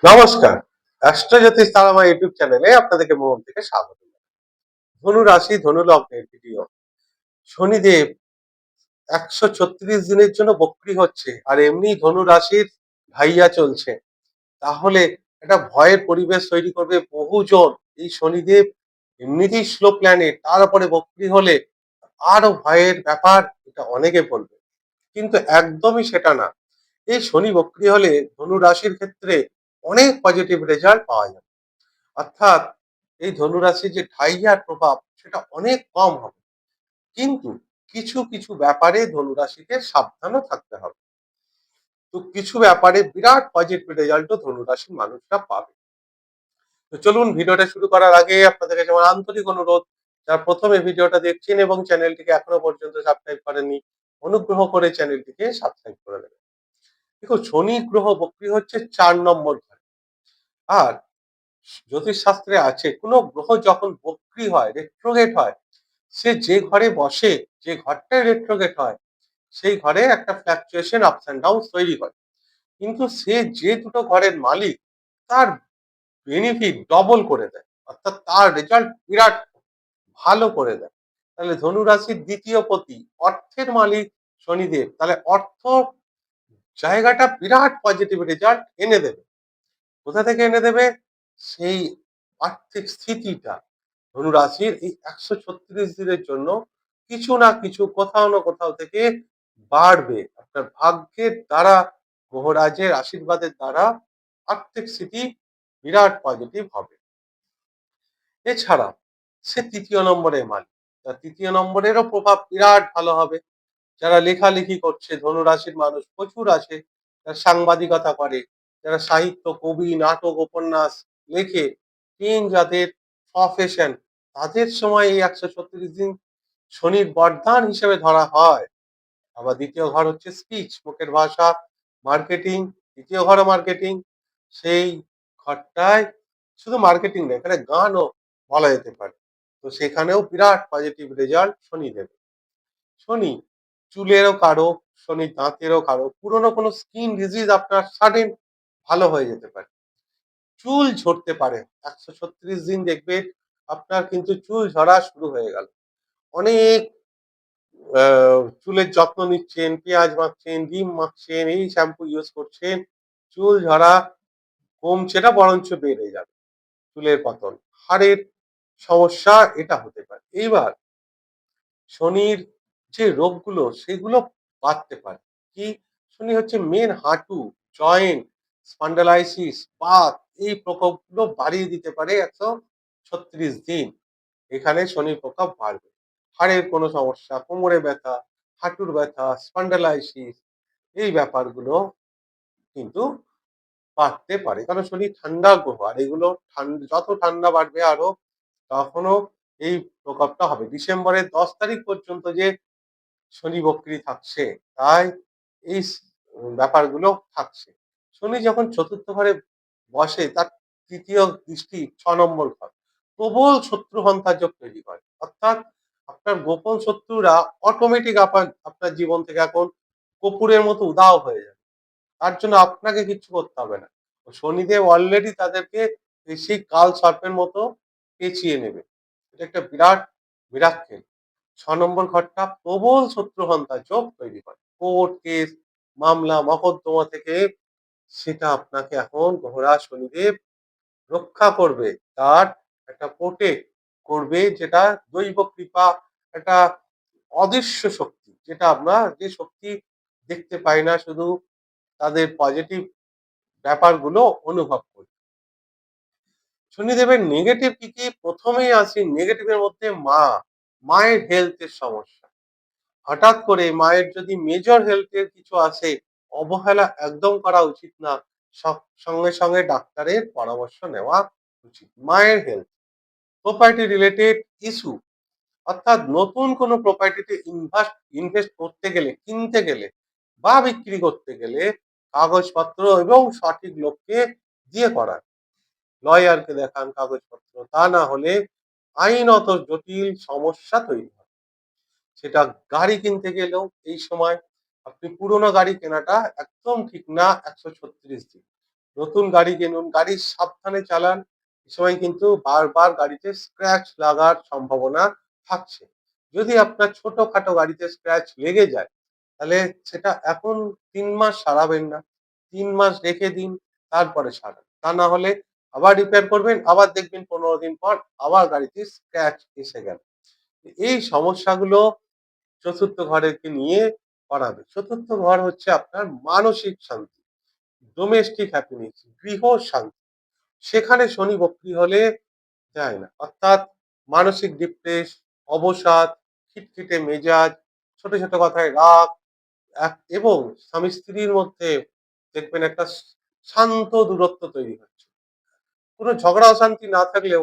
নমস্কার। অ্যাস্ট্রোজ্যোতিষ তারামা ইউটিউব চ্যানেলে আপনাদেরকে মন থেকে স্বাগত। ধনু রাশি, ধনু লগ্নের ভিডিও। শনিদেব ১৩৬ দিনের জন্য বক্রী হচ্ছে, আর এমনি ধনু রাশির ঢাইয়া চলছে। তাহলে একটা ভয়ের পরিবেশ তৈরি করবে বহুজন। এই শনিদেব এমনিতেই স্লো প্ল্যানেট, তার উপরে বক্রী হলে আরো ভয়ের ব্যাপার, এটা অনেকে বলবে। কিন্তু একদমই সেটা না। এই শনি বক্রী হলে ধনু রাশির ক্ষেত্রে অনেক পজিটিভ রেজাল্ট পাওয়া যায়। অর্থাৎ এই ধনুরাশির যে ঢাইয়ার প্রভাব সেটা অনেক কম হবে। কিন্তু কিছু কিছু ব্যাপারে ধনুরাশিকে সাবধানও থাকতে হবে। তো কিছু ব্যাপারে বিরাট পজিটিভ রেজাল্টও ধনুরাশির মানুষরা পাবে। তো চলুন, ভিডিওটা শুরু করার আগে আপনাদের কাছে আমার আন্তরিক অনুরোধ, যারা প্রথমে ভিডিওটা দেখছেন এবং চ্যানেলটিকে এখনো পর্যন্ত সাবস্ক্রাইব করেননি, অনুগ্রহ করে চ্যানেলটিকে সাবস্ক্রাইব করে দেবেন। দেখো, শনি গ্রহ বক্রী হচ্ছে 4 নম্বর ঘরে। আর জ্যোতিষ শাস্ত্রে আছে, কোনো গ্রহ যখন বক্রী হয়, রেট্রোগেট হয়, সে যে ঘরে বসে, যে ঘরটায় রেট্রোগেট হয়, সেই ঘরে একটা ফ্ল্যাকচুয়েশন আপস এন্ড ডাউন তৈরি হয়। কিন্তু সে যে দুটো ঘরের মালিক, তার বেনিফিট ডবল করে দেয়, অর্থাৎ তার রেজাল্ট বিরাট ভালো করে দেয়। তাহলে ধনু রাশির দ্বিতীয় পতি, অর্থের মালিক শনিদেব, তাহলে অর্থ জায়গাটা বিরাট পজিটিভ রেজাল্ট এনে দেবে। কোথা থেকে এনে দেবে? সেই আর্থিক স্থিতিটা ধনু রাশির এই ১৩৬ দিনের জন্য কিছু না কিছু, কোথাও না কোথাও থেকে বাড়বে। আপনার ভাগ্যের দ্বারা, গ্রহরাজের আশীর্বাদের দ্বারা আর্থিক স্থিতি বিরাট পজিটিভ হবে। এছাড়া সে তৃতীয় নম্বরের মালিক, তার তৃতীয় নম্বরেরও প্রভাব বিরাট ভালো হবে। যারা লেখালেখি করছে, ধনুরাশির মানুষ প্রচুর আছে, যারা সাংবাদিকতা করে, যারা সাহিত্য, কবি, নাটক, উপন্যাস লেখে, যাদের প্রফেশন, তাদের সময় এই ১৩৬ দিন শনির বরদান হিসেবে ধরা হয়। আবার দ্বিতীয় ঘর হচ্ছে স্পিচ, মুখের ভাষা, মার্কেটিং। দ্বিতীয় ঘরও মার্কেটিং। সেই ঘরটায় শুধু মার্কেটিং না, এখানে গানও বলা যেতে পারে। তো সেখানেও বিরাট পজিটিভ রেজাল্ট শনি দেবে। শনি চুলেরও কারক, শনি দাঁতেরও কারক। পুরনো কোনো স্কিন ডিজিজ আপনার সাডেন ভালো হয়ে যেতে পারে। চুল ঝরতে পারে, ১৩৬ দিন দেখবে আপনার কিন্তু চুল ঝরা শুরু হয়ে গেল। অনেক চুলের যত্ন নিচ্ছেন, পেঁয়াজ মাখছেন, ডিম মাখছেন, এই শ্যাম্পু ইউজ করছেন, চুল ঝরা কমছে না, বরঞ্চ বেড়ে যাবে। চুলের পতন, হাড়ের সমস্যা, এটা হতে পারে। এইবার শনির যে রোগগুলো, সেগুলো বাড়তে পারে। কি? শনি হচ্ছে মেন হাঁটু, জয়েন্ট, স্পন্ডালাইসিস, বাত, এই প্রকোপগুলো বাড়িয়ে দিতে পারে ১৩৬ দিন। এখানে শনির প্রকোপ বাড়বে। হাড়ের কোনো সমস্যা, কোমরে ব্যথা, হাঁটুর ব্যথা, স্পন্ডালাইসিস, এই ব্যাপারগুলো কিন্তু বাড়তে পারে। কারণ শনি ঠান্ডা গ্রহ, আর এগুলো যত ঠান্ডা বাড়বে আরো, তখনও এই প্রকোপটা হবে। ডিসেম্বরের ১০ তারিখ পর্যন্ত যে শনি বক্রী থাকছে, তাই এই ব্যাপারগুলো থাকছে। শনি যখন চতুর্থ ঘরে বসে, তার তৃতীয় দৃষ্টি ৬ নম্বর ঘর, প্রবল শত্রু সন্থার যোগ তৈরি করে। অর্থাৎ আপনার গোপন শত্রুরা অটোমেটিক আপনার জীবন থেকে এখন কপুরের মতো উধাও হয়ে যাবে। তার জন্য আপনাকে কিচ্ছু করতে হবে না। শনিদেব অলরেডি তাদেরকে সেই কাল সর্পের মতো পেঁচিয়ে নেবে। এটা একটা বিরাট মিরাক্কেল। ৬ নম্বর ঘরটা প্রবল শত্রুহন্তা যোগ তৈরি করে। কোর্ট কেস, মামলা মকদ্দমা থেকে সেটা আপনাকে এখন গ্রহরাজ শনিদেব রক্ষা করবে। তার একটা প্রোটেক্ট করবে, যেটা দৈব কৃপা, একটা অদৃশ্য শক্তি, যেটা আমরা, যে শক্তি দেখতে পাই না, শুধু তাদের পজিটিভ ব্যাপারগুলো অনুভব করি। শনিদেবের নেগেটিভ কি কি? প্রথমেই আসি নেগেটিভের মধ্যে, মায়ের হেলথের সমস্যা। হঠাৎ করে মায়ের যদি মেজর হেলথের কিছু আসে, অবহেলা একদম করা উচিত না। সঙ্গে সঙ্গে ডাক্তারের পরামর্শ নেওয়া উচিত। মায়ের হেলথ, প্রপার্টি রিলেটেড ইস্যু, অর্থাৎ নতুন কোনো প্রপার্টিতে ইনভেস্ট করতে গেলে, কিনতে গেলে বা বিক্রি করতে গেলে কাগজপত্র এবং সঠিক লোককে দিয়ে করান, লয়ারকে দেখান কাগজপত্র। তা না হলে আইনত জটিল সমস্যা তৈরি হয়। সেটা গাড়ি কিনতে গেলেও এই সময় আপনি পুরোনো গাড়ি কেনাটা একদম ঠিক না ১৩৬ দিন। নতুন গাড়ি কিনুন, গাড়ি সাবধানে চালান। এ সময় কিন্তু বারবার গাড়িতে স্ক্র্যাচ লাগার সম্ভাবনা থাকছে। যদি আপনার ছোটখাটো গাড়িতে স্ক্র্যাচ লেগে যায়, তাহলে সেটা এখন ৩ মাস সারাবেন না। ৩ মাস রেখে দিন, তারপরে সারান। তা না হলে আবার রিপেয়ার করবেন, আবার দেখবেন ১৫ দিন পর আবার গাড়িতে স্ক্র্যাচ এসে গেল। এই সমস্যাগুলো চতুর্থ ঘরকে নিয়ে করাবে। চতুর্থ ঘর হচ্ছে আপনার মানসিক শান্তি, ডোমেস্টিক হ্যাপিনেস, গৃহ শান্তি। সেখানে শনি বক্রী হলে যায় না। অর্থাৎ মানসিক ডিপ্রেস, অবসাদ, খিটখিটে মেজাজ, ছোট, ছোট কথায় রাগ এবং স্বামী-স্ত্রীর মধ্যে দেখবেন একটা শান্ত দূরত্ব তৈরি হচ্ছে। কোন ঝগড়া অশান্তি না থাকলেও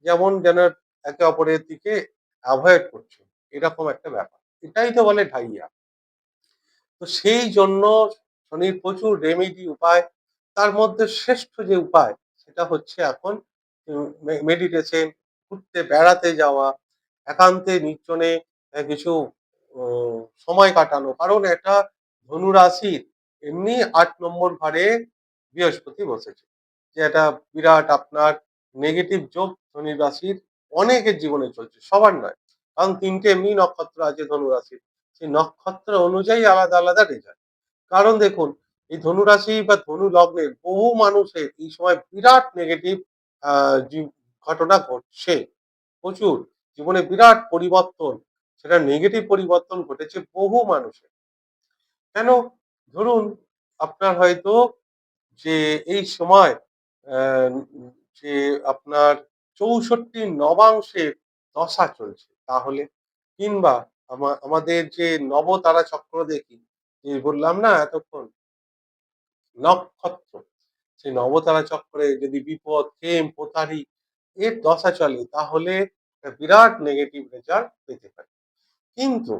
যেমন যেন একে অপরের দিকে এভয়েড করছে। এরকম একটা ব্যাপার। এটাই তো বলে ঢাইয়া। তো সেই জন্য শনির প্রচুর রেমেডি উপায়। তার মধ্যে শ্রেষ্ঠ যে উপায় সেটা হচ্ছে এখন মেডিটেশন, ঘুরতে বেড়াতে যাওয়া, একান্তে নির্জনে কিছু ও সময় কাটানো। কারণ এটা ধনু রাশির এমনি ৮ নম্বর ঘরে বৃহস্পতি বসেছে। যে এটা বিরাট আপনার নেগেটিভ যোগ ধনু রাশির অনেকের জীবনে চলছে, সবার নয়। কারণ ৩ টে এমনি নক্ষত্র আছে ধনু রাশির। সেই নক্ষত্র অনুযায়ী আলাদা, আলাদা রেজাল্ট। কারণ দেখুন এই ধনু রাশি বা ধনু লগ্নের বহু মানুষের এই সময় বিরাট নেগেটিভ আ জি ঘটনা ঘটছে। প্রচুর। জীবনে বিরাট পরিবর্তন। সেটা নেগেটিভ পরিবর্তন ঘটেছে বহু মানুষের। কেন? ধরুন আপনার হয়তো যে এই সময় আ যে আপনার ৬৪ নবাংশের দশা চলছে তাহলে কিংবা আমাদের যে নবতারা চক্র দেখি, যে বললাম না এতক্ষণ নক্ষত্র, সেই নবতারা চক্রে যদি বিপদ, প্রেম, প্রতারি এর দশা চলে তাহলে একটা বিরাট নেগেটিভ রেজাল্ট পেতে পারি। কিন্তু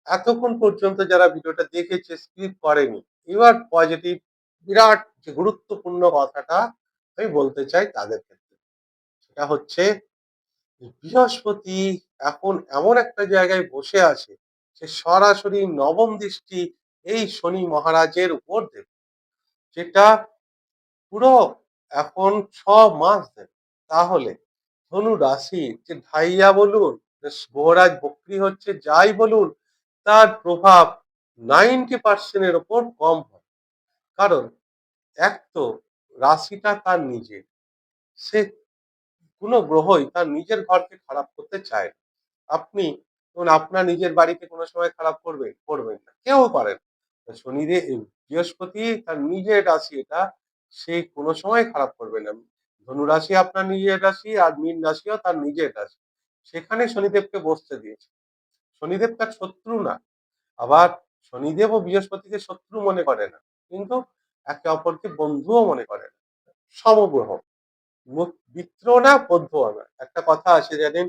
এতক্ষণ পর্যন্ত যারা ভিডিওটা দেখেছে, স্কিপ করেনি, এবার পজিটিভ বিরাট যে গুরুত্বপূর্ণ কথাটা আমি বলতে চাই তাদের ক্ষেত্রে। সেটা হচ্ছে বৃহস্পতি এখন এমন একটা জায়গায় বসে আছে, সে সরাসরি নবম দৃষ্টি এই শনি মহারাজের উপর দেবে। যেটা পুরো এখন ৬ মাস দেবে। তাহলে ধনু রাশির যে ঢাইয়া বলুন, গ্রহরাজ বক্রী হচ্ছে যাই বলুন, তার প্রভাব 90% এর ওপর কম হয়। কারণ এক তো রাশিটা তার নিজের। সে কোন গ্রহই তার নিজের ঘরকে খারাপ করতে চায় না। আপনি ধরুন আপনার নিজের বাড়িকে কোন সময় খারাপ করবেন? করবেন না। কেউ পারে না। বৃহস্পতি তার নিজের রাশি এটা, সে কোন সময় খারাপ করবে না। ধনু রাশি আপনার নিজের রাশি আর মীন রাশিও তার নিজের রাশি। সেখানে শনিদেবকে বসতে দিয়েছে। শনিদেব তার শত্রু না। আবার শনিদেব ও বৃহস্পতিকে শত্রু মনে করে না। কিন্তু একে অপরকে বন্ধুও মনে করে না। সমগ্রহ। মিত্র না, বন্ধুও না। একটা কথা আছে জানেন,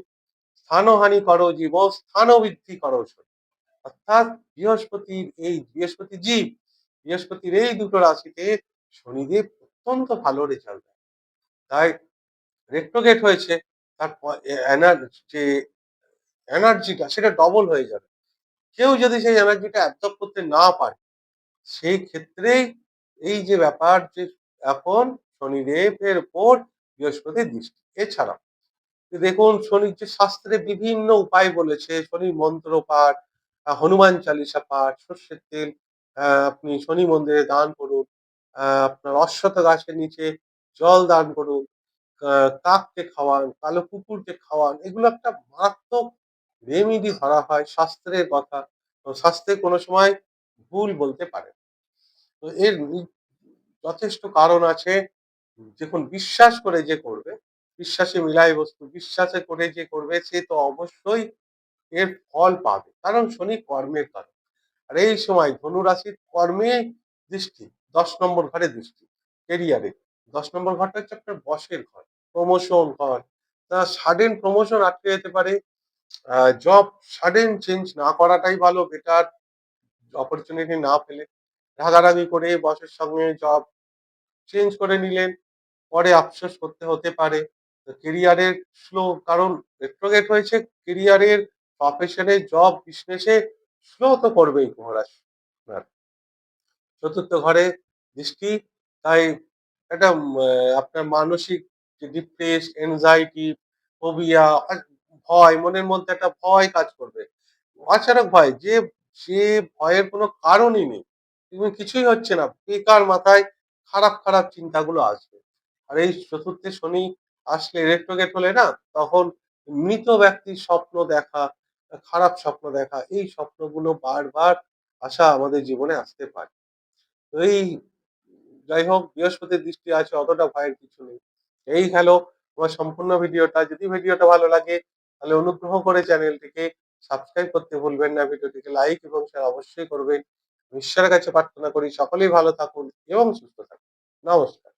স্থানহানি করো জীব, স্থান বৃদ্ধি করো শনি। অর্থাৎ বৃহস্পতি জীব, বৃহস্পতির এই দুটো রাশিতে শনিদেব অত্যন্ত ভালো রেজাল্ট দেয়। তাই রেট্রোগেট হয়েছে, তার যে এনার্জিটা সেটা ডবল হয়ে যাবে। কেউ যদি সেই এনার্জিটা অ্যাবজর্ব করতে না পারে, সেই ক্ষেত্রেই এই যে ব্যাপার যে এখন শনিদেবের উপর বৃহস্পতির দৃষ্টি। এছাড়া দেখুন শনির যে শাস্ত্রে বিভিন্ন উপায় বলেছে, শনির মন্ত্র পাঠ, হনুমান চালিসা পাঠ, সর্ষের তেল আপনি শনি মন্দিরে দান করুন, আপনার অশ্বত্থ গাছের নিচে জল দান করুন, কাককে খাওয়ান, কালো কুকুরকে খাওয়ান। এগুলো একটা মারাত্মক রেমেডি ধরা হয় শাস্ত্রের কথা। শাস্ত্রে কোনো সময় ভুল বলতে পারে না। তো এর যথেষ্ট কারণ আছে। দেখুন বিশ্বাস করে যে করবে, বিশ্বাসে মিলায় বস্তু, বিশ্বাসে করে যে করবে সে তো অবশ্যই এর ফল পাবে। কারণ শনি কর্মের কারক। আর এই সময় ধনু রাশির কর্মে দৃষ্টি, ১০ নম্বর ঘরে দৃষ্টি, কেরিয়ারে। ১০ নম্বর ঘরটা হচ্ছে আপনার বসের ঘর, প্রমোশন ঘর। তা সাডেন প্রমোশন আটকে যেতে পারে। জব সাডেন চেঞ্জ না করাটাই ভালো, বেটার। অপরচুনিটি না পেলে রাগারাগি করে বসের সঙ্গে জব চেঞ্জ করে নিলেন, পরে আফসোস করতে হতে পারে। তো কেরিয়ারের স্লো, কারণ রেট্রোগেট হয়েছে, কেরিয়ারের, প্রফেশনে, জব, বিজনেসে স্লো তো করবেই মহারাজ আপনার। চতুর্থ ঘরে দৃষ্টি, তাই একটা আপনার মানসিক যে ডিপ্রেস, এনজাইটি, ফোবিয়া, ভয়, মনের মধ্যে একটা ভয় কাজ করবে। অচানক ভয়, যে ভয়ের কোনো কারণই নেই। এবং কিছুই হচ্ছে না। বেকার মাথায় খারাপ চিন্তাগুলো আসবে। আর এই চতুর্থে শনি আসলে রেট্রোগেট হলে না, তখন মৃত ব্যক্তির স্বপ্ন দেখা, খারাপ স্বপ্ন দেখা, এই স্বপ্নগুলো বারবার আসা আমাদের জীবনে আসতে পারে। তো এই যাই হোক, বৃহস্পতির দৃষ্টি আছে, অতটা ভয়ের কিছু নেই। এই গেল আমার সম্পূর্ণ ভিডিওটা। যদি ভিডিওটা ভালো লাগে তাহলে অনুগ্রহ করে চ্যানেলটিকে সাবস্ক্রাইব করতে ভুলবেন না। ভিডিওটিকে লাইক এবং শেয়ার অবশ্যই করবেন। ঈশ্বরের কাছে প্রার্থনা করি সকলেই ভালো থাকুন এবং সুস্থ থাকুন। নমস্কার।